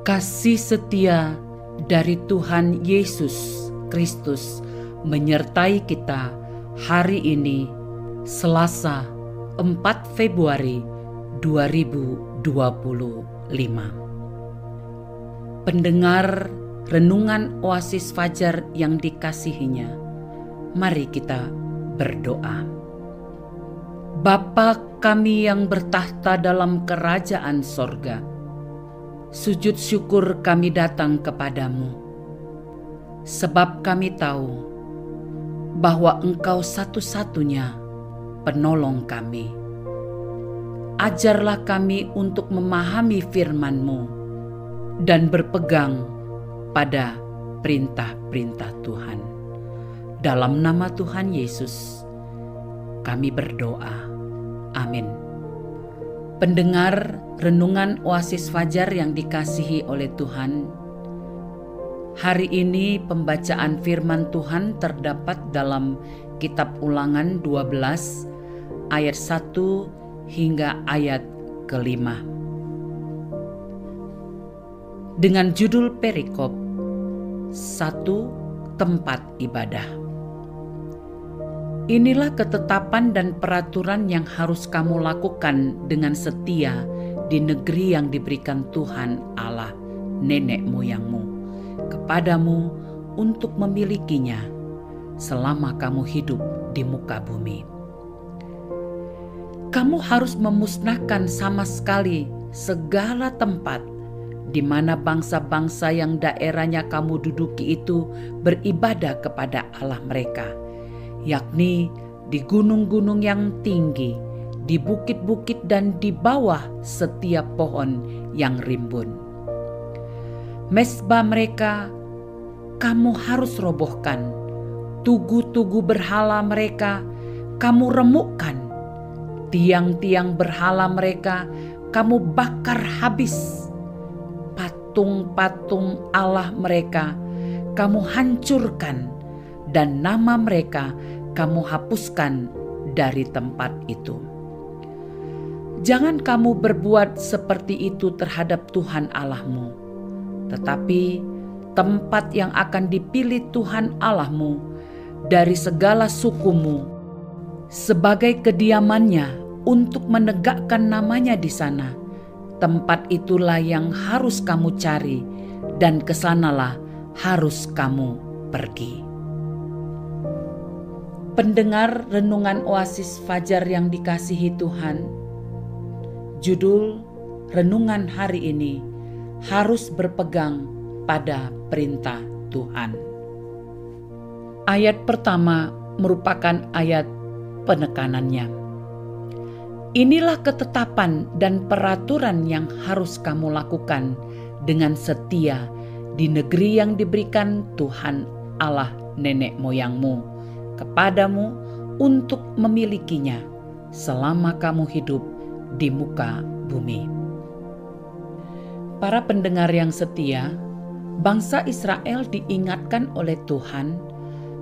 Kasih setia dari Tuhan Yesus Kristus menyertai kita hari ini, Selasa 4 Februari 2025. Pendengar renungan Oasis Fajar yang dikasihinya, mari kita berdoa. Bapa kami yang bertahta dalam kerajaan sorga, sujud syukur kami datang kepadamu, sebab kami tahu bahwa Engkau satu-satunya penolong kami. Ajarlah kami untuk memahami firman-Mu dan berpegang pada perintah-perintah Tuhan. Dalam nama Tuhan Yesus, kami berdoa. Amin. Pendengar renungan Oasis Fajar yang dikasihi oleh Tuhan, hari ini pembacaan firman Tuhan terdapat dalam Kitab Ulangan 12 ayat 1 hingga ayat ke-5. Dengan judul perikop, Satu Tempat Ibadah. Inilah ketetapan dan peraturan yang harus kamu lakukan dengan setia di negeri yang diberikan Tuhan Allah nenek moyangmu kepadamu untuk memilikinya selama kamu hidup di muka bumi. Kamu harus memusnahkan sama sekali segala tempat di mana bangsa-bangsa yang daerahnya kamu duduki itu beribadah kepada Allah mereka, yakni di gunung-gunung yang tinggi, di bukit-bukit dan di bawah setiap pohon yang rimbun. Mezbah mereka kamu harus robohkan, tugu-tugu berhala mereka kamu remukkan, tiang-tiang berhala mereka kamu bakar habis, patung-patung Allah mereka kamu hancurkan, dan nama mereka kamu hapuskan dari tempat itu. Jangan kamu berbuat seperti itu terhadap Tuhan Allahmu, tetapi tempat yang akan dipilih Tuhan Allahmu dari segala sukumu sebagai kediamannya untuk menegakkan namanya di sana, tempat itulah yang harus kamu cari dan kesanalah harus kamu pergi. Pendengar renungan Oasis Fajar yang dikasihi Tuhan, judul renungan hari ini, harus berpegang pada perintah Tuhan. Ayat pertama merupakan ayat penekanannya. Inilah ketetapan dan peraturan yang harus kamu lakukan dengan setia di negeri yang diberikan Tuhan Allah nenek moyangmu kepadamu untuk memilikinya selama kamu hidup di muka bumi. Para pendengar yang setia, bangsa Israel diingatkan oleh Tuhan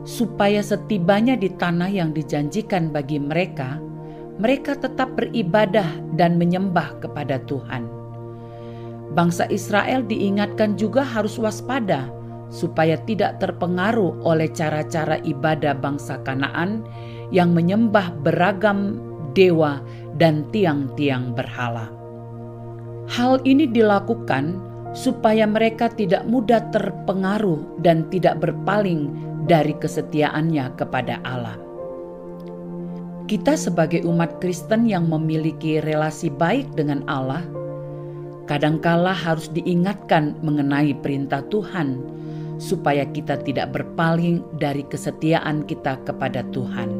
supaya setibanya di tanah yang dijanjikan bagi mereka, mereka tetap beribadah dan menyembah kepada Tuhan. Bangsa Israel diingatkan juga harus waspada supaya tidak terpengaruh oleh cara-cara ibadah bangsa Kanaan yang menyembah beragam dewa dan tiang-tiang berhala. Hal ini dilakukan supaya mereka tidak mudah terpengaruh dan tidak berpaling dari kesetiaannya kepada Allah. Kita sebagai umat Kristen yang memiliki relasi baik dengan Allah, kadangkala harus diingatkan mengenai perintah Tuhan, supaya kita tidak berpaling dari kesetiaan kita kepada Tuhan.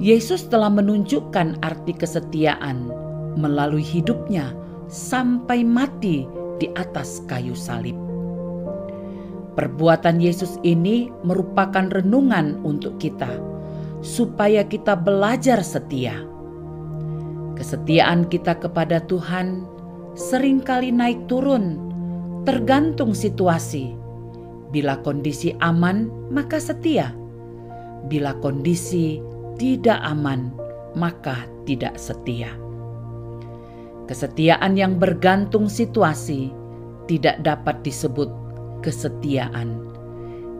Yesus telah menunjukkan arti kesetiaan melalui hidupnya sampai mati di atas kayu salib. Perbuatan Yesus ini merupakan renungan untuk kita, supaya kita belajar setia. Kesetiaan kita kepada Tuhan seringkali naik turun, tergantung situasi. Bila kondisi aman, maka setia. Bila kondisi tidak aman, maka tidak setia. Kesetiaan yang bergantung situasi tidak dapat disebut kesetiaan,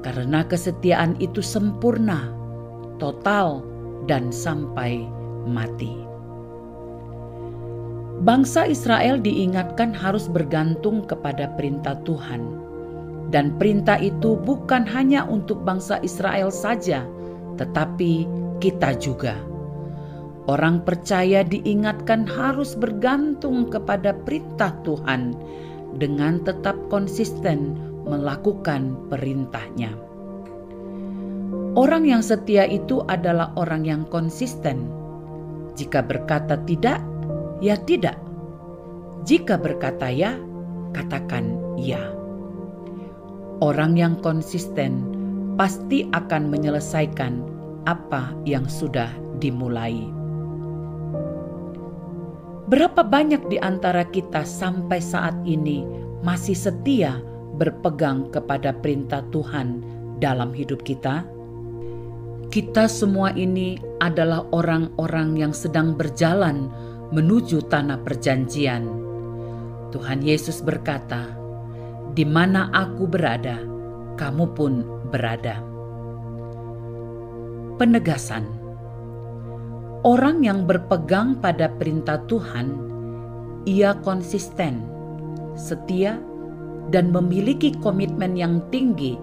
karena kesetiaan itu sempurna, total, dan sampai mati. Bangsa Israel diingatkan harus bergantung kepada perintah Tuhan, dan perintah itu bukan hanya untuk bangsa Israel saja, tetapi kita juga. Orang percaya diingatkan harus bergantung kepada perintah Tuhan dengan tetap konsisten melakukan perintahnya. Orang yang setia itu adalah orang yang konsisten. Jika berkata tidak, ya tidak. Jika berkata ya, katakan ya. Orang yang konsisten pasti akan menyelesaikan apa yang sudah dimulai. Berapa banyak di antara kita sampai saat ini masih setia berpegang kepada perintah Tuhan dalam hidup kita? Kita semua ini adalah orang-orang yang sedang berjalan menuju tanah perjanjian. Tuhan Yesus berkata, "Di mana Aku berada, kamu pun berada." Penegasan. Orang yang berpegang pada perintah Tuhan, ia konsisten, setia, dan memiliki komitmen yang tinggi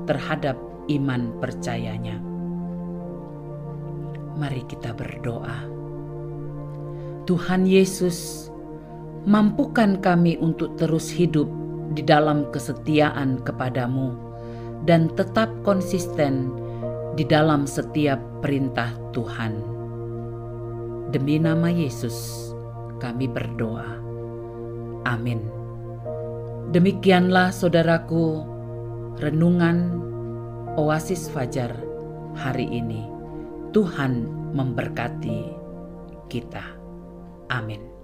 terhadap iman percayanya. Mari kita berdoa. Tuhan Yesus, mampukan kami untuk terus hidup di dalam kesetiaan kepadamu dan tetap konsisten di dalam setiap perintah Tuhan. Demi nama Yesus, kami berdoa. Amin. Demikianlah saudaraku, renungan Oasis Fajar hari ini. Tuhan memberkati kita. Amin.